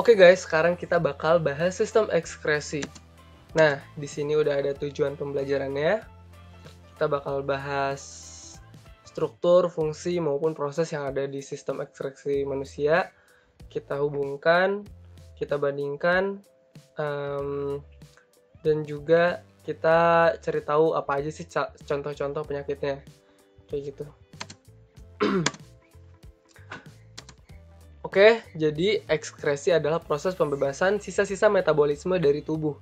Oke guys, sekarang kita bakal bahas sistem ekskresi. Nah, di sini udah ada tujuan pembelajarannya. Kita bakal bahas struktur, fungsi, maupun proses yang ada di sistem ekskresi manusia. Kita hubungkan, kita bandingkan, dan juga kita cari tahu apa aja sih contoh-contoh penyakitnya. Kayak gitu. Oke, jadi ekskresi adalah proses pembebasan sisa-sisa metabolisme dari tubuh.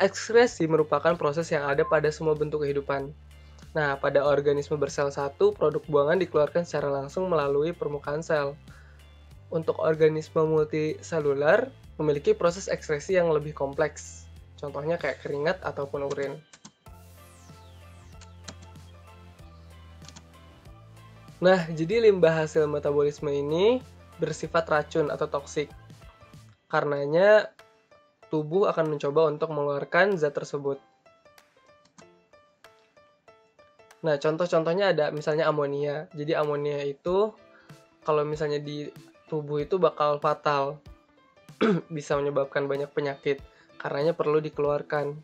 Ekskresi merupakan proses yang ada pada semua bentuk kehidupan. Nah, pada organisme bersel satu, produk buangan dikeluarkan secara langsung melalui permukaan sel. Untuk organisme multiselular, memiliki proses ekskresi yang lebih kompleks. Contohnya kayak keringat ataupun urin. Nah, jadi limbah hasil metabolisme ini bersifat racun atau toksik. Karenanya, tubuh akan mencoba untuk mengeluarkan zat tersebut. Nah, contoh-contohnya ada misalnya amonia. Jadi amonia itu kalau misalnya di tubuh itu bakal fatal. Bisa menyebabkan banyak penyakit. Karenanya perlu dikeluarkan.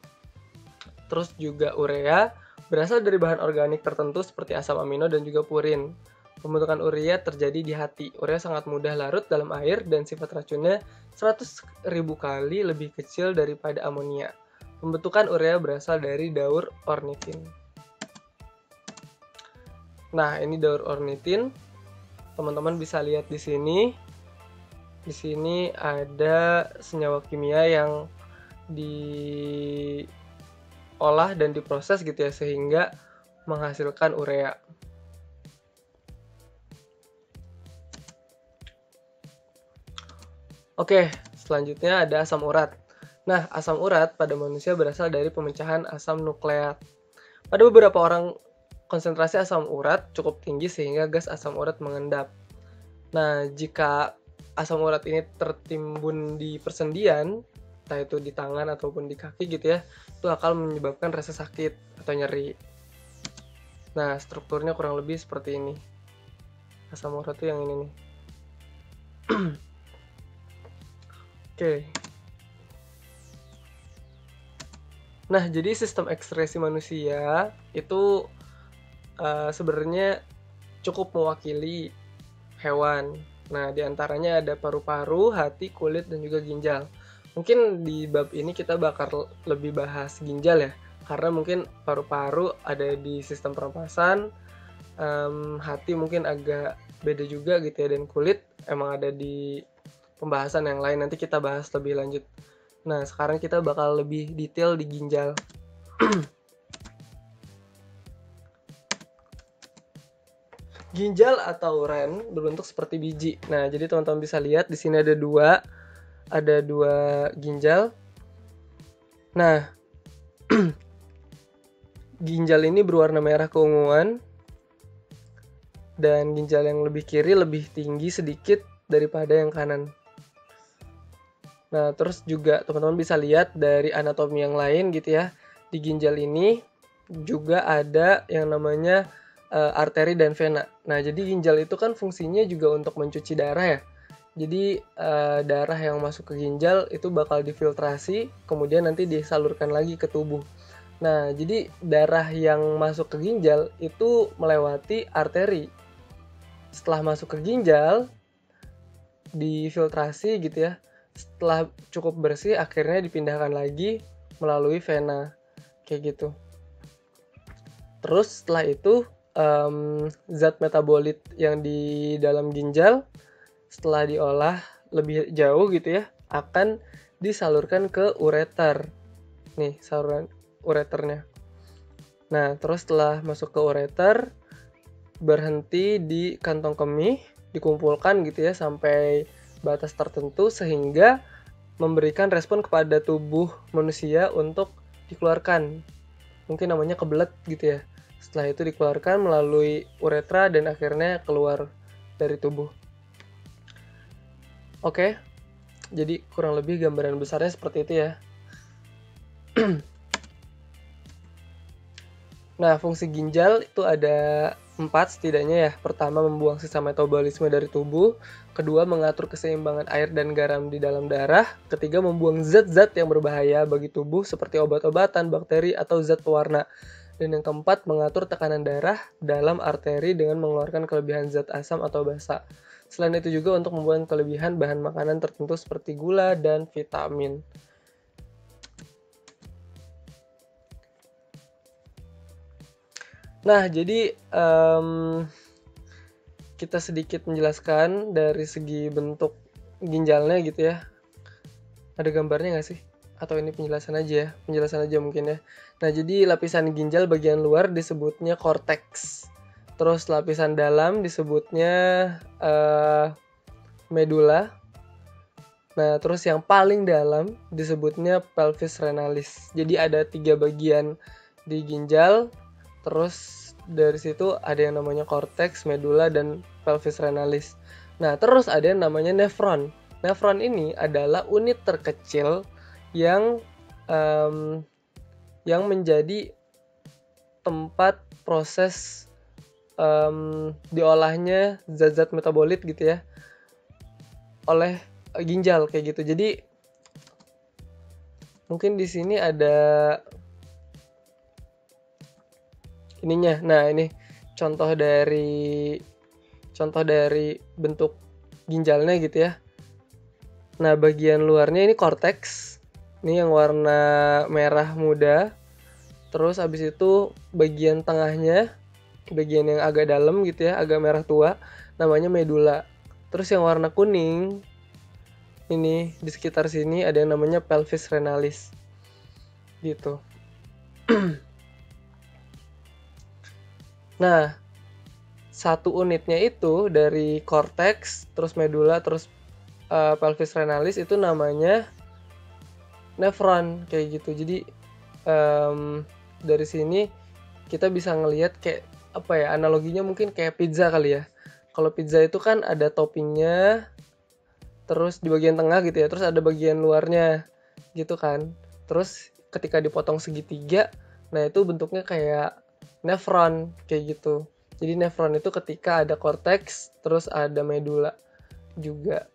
Terus juga urea berasal dari bahan organik tertentu seperti asam amino dan juga purin. Pembentukan urea terjadi di hati. Urea sangat mudah larut dalam air dan sifat racunnya 100.000 kali lebih kecil daripada amonia. Pembentukan urea berasal dari daur ornitin. Nah, ini daur ornitin. Teman-teman bisa lihat di sini. Di sini ada senyawa kimia yang diolah dan diproses gitu ya sehingga menghasilkan urea. Oke, selanjutnya ada asam urat. Nah, asam urat pada manusia berasal dari pemecahan asam nukleat. Pada beberapa orang, konsentrasi asam urat cukup tinggi sehingga gas asam urat mengendap. Nah, jika asam urat ini tertimbun di persendian, entah itu di tangan ataupun di kaki gitu ya, itu akan menyebabkan rasa sakit atau nyeri. Nah, strukturnya kurang lebih seperti ini. Asam urat itu yang ini nih. Oke. Nah, jadi sistem ekskresi manusia itu sebenarnya cukup mewakili hewan. Nah, diantaranya ada paru-paru, hati, kulit, dan juga ginjal. Mungkin di bab ini kita bakal lebih bahas ginjal ya, karena mungkin paru-paru ada di sistem pernapasan, hati mungkin agak beda juga gitu ya, dan kulit emang ada di pembahasan yang lain, nanti kita bahas lebih lanjut. Nah, sekarang kita bakal lebih detail di ginjal. Ginjal atau ren berbentuk seperti biji. Nah, jadi teman-teman bisa lihat di sini ada dua ginjal. Nah, ginjal ini berwarna merah keunguan, dan ginjal yang lebih kiri lebih tinggi sedikit daripada yang kanan. Nah, terus juga teman-teman bisa lihat dari anatomi yang lain gitu ya. Di ginjal ini juga ada yang namanya arteri dan vena. Nah, jadi ginjal itu kan fungsinya juga untuk mencuci darah ya. Jadi darah yang masuk ke ginjal itu bakal difiltrasi, kemudian nanti disalurkan lagi ke tubuh. Nah, jadi darah yang masuk ke ginjal itu melewati arteri. Setelah masuk ke ginjal, difiltrasi gitu ya. Setelah cukup bersih, akhirnya dipindahkan lagi melalui vena. Kayak gitu. Terus setelah itu, zat metabolit yang di dalam ginjal, setelah diolah lebih jauh gitu ya, akan disalurkan ke ureter. Nih, saluran ureternya. Nah, terus setelah masuk ke ureter, berhenti di kantong kemih, dikumpulkan gitu ya sampai batas tertentu sehingga memberikan respon kepada tubuh manusia untuk dikeluarkan. Mungkin namanya kebelet gitu ya. Setelah itu dikeluarkan melalui uretra dan akhirnya keluar dari tubuh. Oke, jadi kurang lebih gambaran besarnya seperti itu ya. Nah, fungsi ginjal itu ada 4 setidaknya ya. Pertama, membuang sisa metabolisme dari tubuh. Kedua, mengatur keseimbangan air dan garam di dalam darah. Ketiga, membuang zat-zat yang berbahaya bagi tubuh seperti obat-obatan, bakteri, atau zat pewarna. Dan yang keempat, mengatur tekanan darah dalam arteri dengan mengeluarkan kelebihan zat asam atau basa. Selain itu juga untuk membuang kelebihan bahan makanan tertentu seperti gula dan vitamin. Nah, jadi kita sedikit menjelaskan dari segi bentuk ginjalnya gitu ya. Ada gambarnya nggak sih? Atau ini penjelasan aja ya? Penjelasan aja mungkin ya. Nah, jadi lapisan ginjal bagian luar disebutnya korteks. Terus lapisan dalam disebutnya medula. Nah, terus yang paling dalam disebutnya pelvis renalis. Jadi ada 3 bagian di ginjal. Terus dari situ ada yang namanya korteks, medula, dan pelvis renalis. Nah, terus ada yang namanya nefron. Nefron ini adalah unit terkecil yang menjadi tempat proses diolahnya zat-zat metabolit gitu ya oleh ginjal kayak gitu. Jadi mungkin di sini ada ininya. Nah, ini contoh dari bentuk ginjalnya gitu ya. Nah, bagian luarnya ini korteks. Ini yang warna merah muda. Terus habis itu bagian tengahnya, bagian yang agak dalam gitu ya, agak merah tua, namanya medula. Terus yang warna kuning ini di sekitar sini ada yang namanya pelvis renalis. Gitu. Nah, satu unitnya itu dari korteks, terus medula, terus pelvis renalis itu namanya nefron kayak gitu. Jadi dari sini kita bisa ngelihat kayak apa ya, analoginya mungkin kayak pizza kali ya. Kalau pizza itu kan ada toppingnya, terus di bagian tengah gitu ya, terus ada bagian luarnya gitu kan. Terus ketika dipotong segitiga, nah itu bentuknya kayak nefron kayak gitu. Jadi nefron itu ketika ada korteks, terus ada medula juga.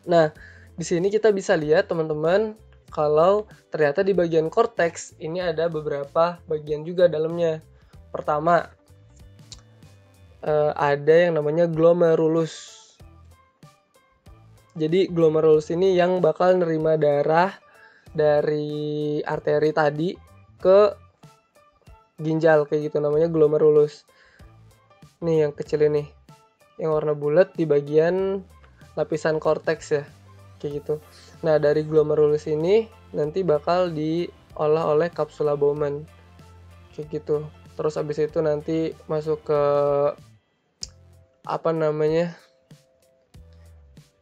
Nah, di sini kita bisa lihat teman-teman kalau ternyata di bagian korteks ini ada beberapa bagian juga dalamnya. Pertama, ada yang namanya glomerulus. Jadi glomerulus ini yang bakal nerima darah dari arteri tadi ke ginjal kayak gitu, namanya glomerulus. Nih yang kecil ini, yang warna bulat di bagian lapisan korteks ya, kayak gitu. Nah, dari glomerulus ini nanti bakal diolah oleh kapsula Bowman kayak gitu. Terus habis itu nanti masuk ke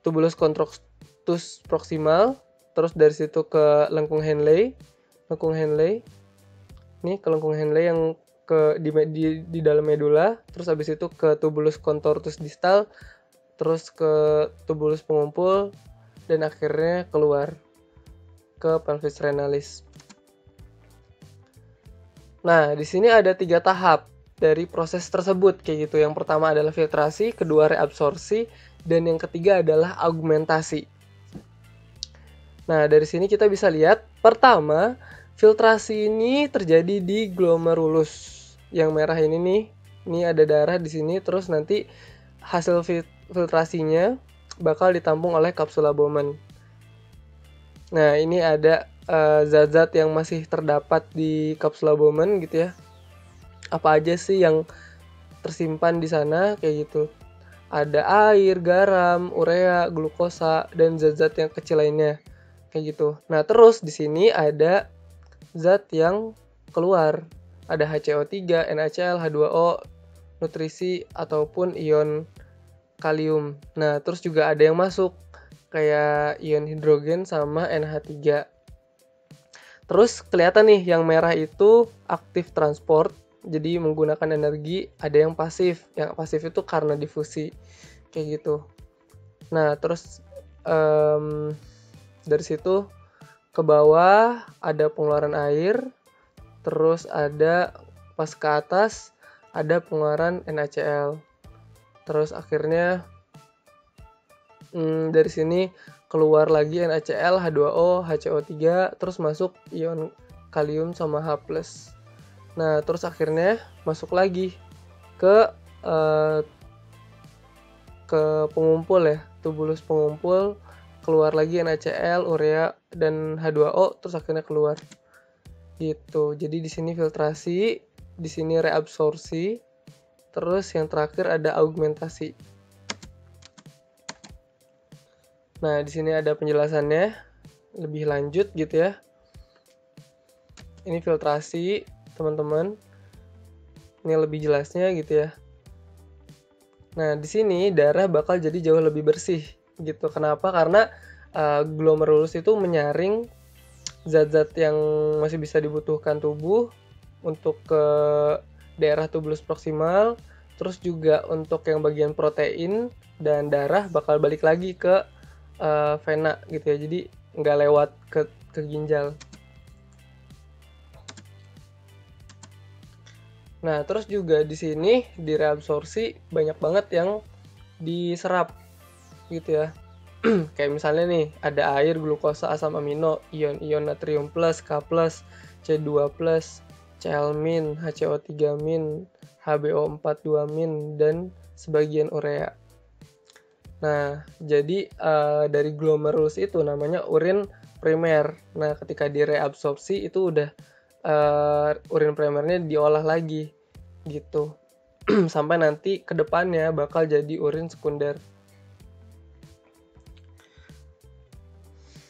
tubulus contractus proximal, terus dari situ ke lengkung Henle. Nih ke lengkung Henle yang di dalam medula, terus habis itu ke tubulus contortus distal, terus ke tubulus pengumpul, dan akhirnya keluar ke pelvis renalis. Nah, di sini ada 3 tahap dari proses tersebut kayak gitu. Yang pertama adalah filtrasi, kedua reabsorpsi, dan yang ketiga adalah augmentasi. Nah, dari sini kita bisa lihat, pertama, filtrasi ini terjadi di glomerulus. Yang merah ini nih, ini ada darah di sini, terus nanti hasil filtrasinya bakal ditampung oleh kapsula Bowman. Nah, ini ada zat-zat yang masih terdapat di kapsula Bowman gitu ya. Apa aja sih yang tersimpan di sana kayak gitu. Ada air, garam, urea, glukosa, dan zat-zat yang kecil lainnya kayak gitu. Nah, terus di sini ada zat yang keluar. Ada HCO3, NaCl, H2O, nutrisi ataupun ion kalium. Nah, terus juga ada yang masuk kayak ion hidrogen sama NH3. Terus kelihatan nih yang merah itu aktif transport, jadi menggunakan energi. Ada yang pasif. Yang pasif itu karena difusi kayak gitu. Nah, terus dari situ ke bawah ada pengeluaran air. Terus ada pas ke atas ada pengeluaran NaCl. Terus akhirnya dari sini keluar lagi NaCl, H2O, HCO3, terus masuk ion kalium sama H+. Nah, terus akhirnya masuk lagi ke pengumpul ya, tubulus pengumpul, keluar lagi NaCl, urea dan H2O, terus akhirnya keluar. Gitu. Jadi di sini filtrasi, di sini reabsorpsi, terus yang terakhir ada augmentasi. Nah, di sini ada penjelasannya lebih lanjut gitu ya. Ini filtrasi, teman-teman. Ini lebih jelasnya gitu ya. Nah, di sini darah bakal jadi jauh lebih bersih gitu. Kenapa? Karena glomerulus itu menyaring zat-zat yang masih bisa dibutuhkan tubuh untuk ke daerah tubulus proksimal, terus juga untuk yang bagian protein dan darah bakal balik lagi ke vena gitu ya. Jadi nggak lewat ke ginjal. Nah, terus juga di sini di reabsorpsi banyak banget yang diserap gitu ya. Kayak misalnya nih, ada air, glukosa, asam amino, ion-ion natrium plus, K+, C2+, Cl-, HCO3-, HBO4-2-, dan sebagian urea. Nah, jadi dari glomerulus itu namanya urin primer. Nah, ketika direabsorpsi itu udah urin primernya diolah lagi gitu. Sampai nanti ke depannya bakal jadi urin sekunder.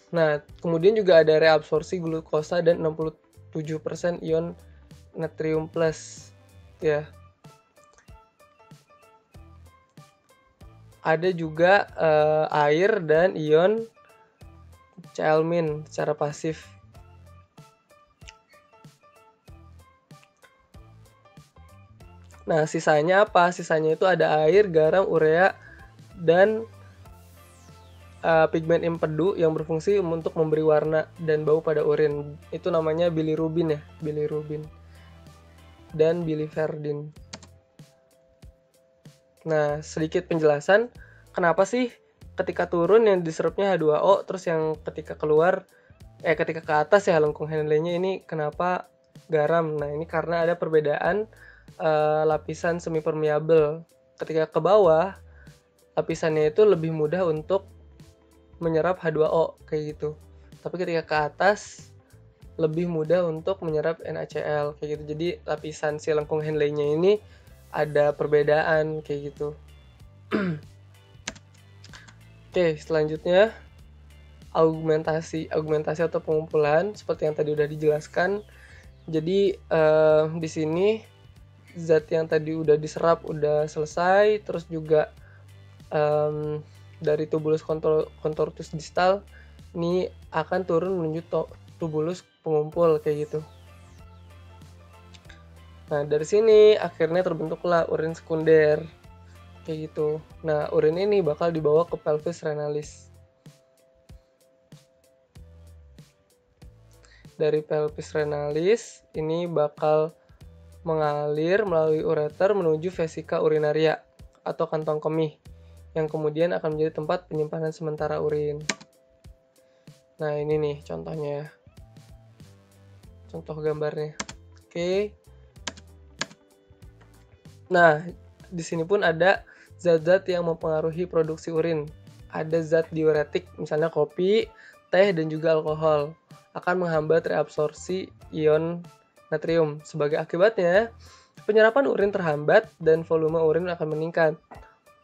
Nah, kemudian juga ada reabsorpsi glukosa dan 67% ion natrium plus ya. Ada juga air dan ion Cl- secara pasif. Nah, sisanya apa? Sisanya itu ada air, garam, urea, dan pigmen empedu yang berfungsi untuk memberi warna dan bau pada urin. Itu namanya bilirubin ya, bilirubin dan biliverdin. Nah, sedikit penjelasan kenapa sih ketika turun yang diserupnya H2O, terus yang ketika keluar ketika ke atas ya lengkung Henle-nya ini kenapa garam. Nah, ini karena ada perbedaan lapisan semi permeabel. Ketika ke bawah, lapisannya itu lebih mudah untuk menyerap H2O kayak gitu. Tapi ketika ke atas lebih mudah untuk menyerap NaCl kayak gitu. Jadi lapisan si lengkung Henle-nya ini ada perbedaan kayak gitu. Oke, selanjutnya augmentasi atau pengumpulan seperti yang tadi udah dijelaskan. Jadi di sini zat yang tadi udah diserap udah selesai, terus juga dari tubulus contortus distal ini akan turun menuju tubulus pengumpul kayak gitu. Nah, dari sini akhirnya terbentuklah urin sekunder kayak gitu. Nah, urin ini bakal dibawa ke pelvis renalis. Dari pelvis renalis ini bakal mengalir melalui ureter menuju vesika urinaria atau kantong kemih yang kemudian akan menjadi tempat penyimpanan sementara urin. Nah, ini nih contohnya. Contoh gambarnya. Oke. Nah, di sini pun ada zat-zat yang mempengaruhi produksi urin. Ada zat diuretik, misalnya kopi, teh, dan juga alkohol. Akan menghambat reabsorpsi ion natrium. Sebagai akibatnya, penyerapan urin terhambat dan volume urin akan meningkat.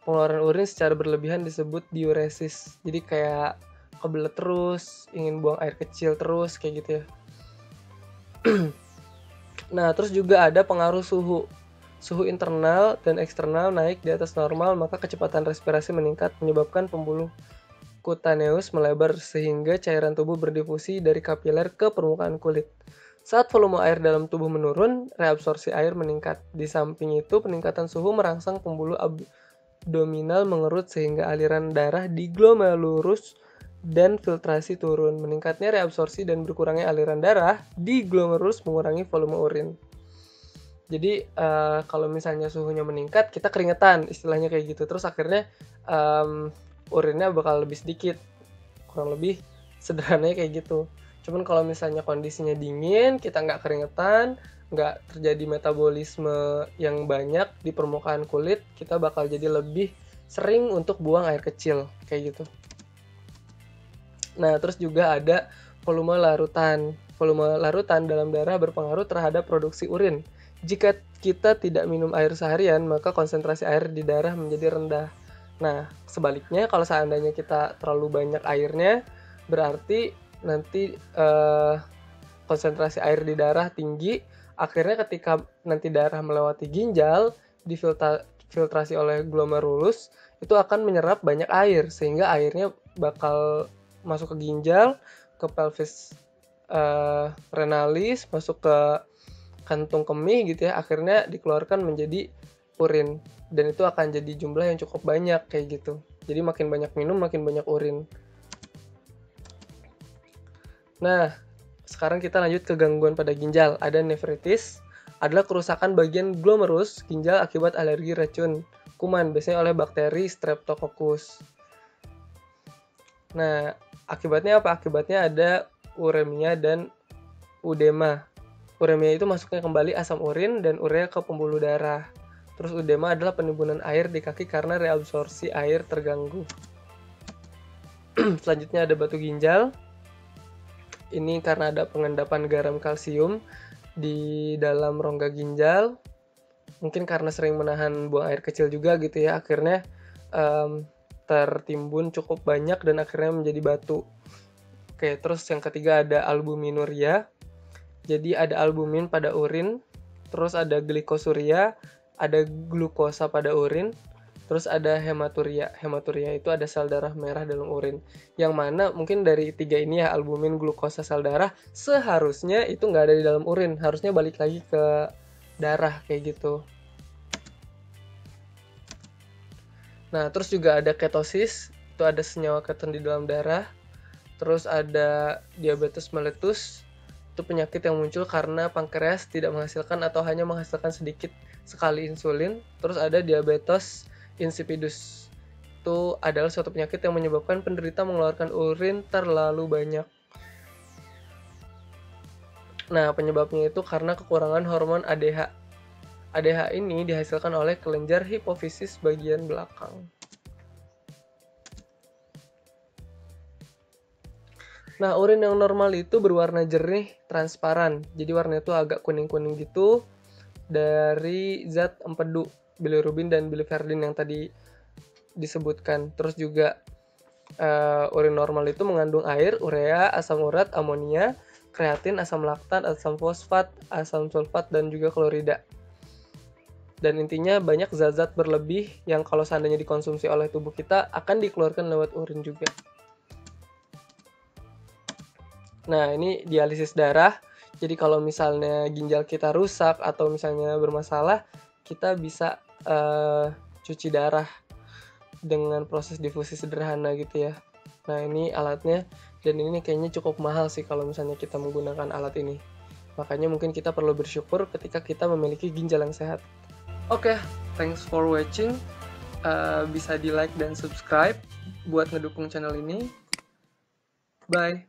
Pengeluaran urin secara berlebihan disebut diuresis. Jadi kayak kebelet terus, ingin buang air kecil terus, kayak gitu ya. Nah, terus juga ada pengaruh suhu. Suhu internal dan eksternal naik di atas normal, maka kecepatan respirasi meningkat, menyebabkan pembuluh kutaneus melebar sehingga cairan tubuh berdifusi dari kapiler ke permukaan kulit. Saat volume air dalam tubuh menurun, reabsorpsi air meningkat. Di samping itu, peningkatan suhu merangsang pembuluh abdominal mengerut sehingga aliran darah di glomerulus dan filtrasi turun. Meningkatnya reabsorpsi dan berkurangnya aliran darah di glomerulus mengurangi volume urin. Jadi kalau misalnya suhunya meningkat, kita keringetan, istilahnya kayak gitu. Terus akhirnya urinnya bakal lebih sedikit, kurang lebih sederhananya kayak gitu. Cuman kalau misalnya kondisinya dingin, kita nggak keringetan, nggak terjadi metabolisme yang banyak di permukaan kulit, kita bakal jadi lebih sering untuk buang air kecil, kayak gitu. Nah, terus juga ada volume larutan. Volume larutan dalam darah berpengaruh terhadap produksi urin. Jika kita tidak minum air seharian, maka konsentrasi air di darah menjadi rendah. Nah, sebaliknya kalau seandainya kita terlalu banyak airnya, berarti nanti konsentrasi air di darah tinggi, akhirnya ketika nanti darah melewati ginjal, difiltrasi oleh glomerulus, itu akan menyerap banyak air, sehingga airnya bakal masuk ke ginjal, ke pelvis renalis, masuk ke kantung kemih gitu ya, akhirnya dikeluarkan menjadi urin, dan itu akan jadi jumlah yang cukup banyak kayak gitu. Jadi makin banyak minum, makin banyak urin. Nah, sekarang kita lanjut ke gangguan pada ginjal. Ada nefritis, adalah kerusakan bagian glomerus ginjal akibat alergi racun kuman, biasanya oleh bakteri Streptococcus. Nah, akibatnya apa? Akibatnya ada uremia dan udema. Uremia itu masuknya kembali asam urin dan urea ke pembuluh darah. Terus udema adalah penimbunan air di kaki karena reabsorpsi air terganggu. Selanjutnya ada batu ginjal. Ini karena ada pengendapan garam kalsium di dalam rongga ginjal. Mungkin karena sering menahan buang air kecil juga gitu ya, akhirnya tertimbun cukup banyak dan akhirnya menjadi batu. Oke, terus yang ketiga ada albuminuria. Jadi ada albumin pada urin, terus ada glikosuria, ada glukosa pada urin, terus ada hematuria. Hematuria itu ada sel darah merah dalam urin. Yang mana mungkin dari tiga ini ya, albumin, glukosa, sel darah, seharusnya itu nggak ada di dalam urin. Harusnya balik lagi ke darah kayak gitu. Nah, terus juga ada ketosis, itu ada senyawa keton di dalam darah. Terus ada diabetes mellitus, itu penyakit yang muncul karena pankreas tidak menghasilkan atau hanya menghasilkan sedikit sekali insulin. Terus ada diabetes insipidus, itu adalah suatu penyakit yang menyebabkan penderita mengeluarkan urin terlalu banyak. Nah, penyebabnya itu karena kekurangan hormon ADH. ADH ini dihasilkan oleh kelenjar hipofisis bagian belakang. Nah, urin yang normal itu berwarna jernih, transparan. Jadi warnanya itu agak kuning-kuning gitu dari zat empedu, bilirubin dan biliverdin yang tadi disebutkan. Terus juga urin normal itu mengandung air, urea, asam urat, amonia, kreatin, asam laktat, asam fosfat, asam sulfat, dan juga klorida. Dan intinya banyak zat-zat berlebih yang kalau seandainya dikonsumsi oleh tubuh kita akan dikeluarkan lewat urin juga. Nah, ini dialisis darah. Jadi kalau misalnya ginjal kita rusak atau misalnya bermasalah, kita bisa cuci darah dengan proses difusi sederhana gitu ya. Nah, ini alatnya, dan ini kayaknya cukup mahal sih kalau misalnya kita menggunakan alat ini. Makanya mungkin kita perlu bersyukur ketika kita memiliki ginjal yang sehat. Oke, thanks for watching. Bisa di like dan subscribe buat ngedukung channel ini. Bye.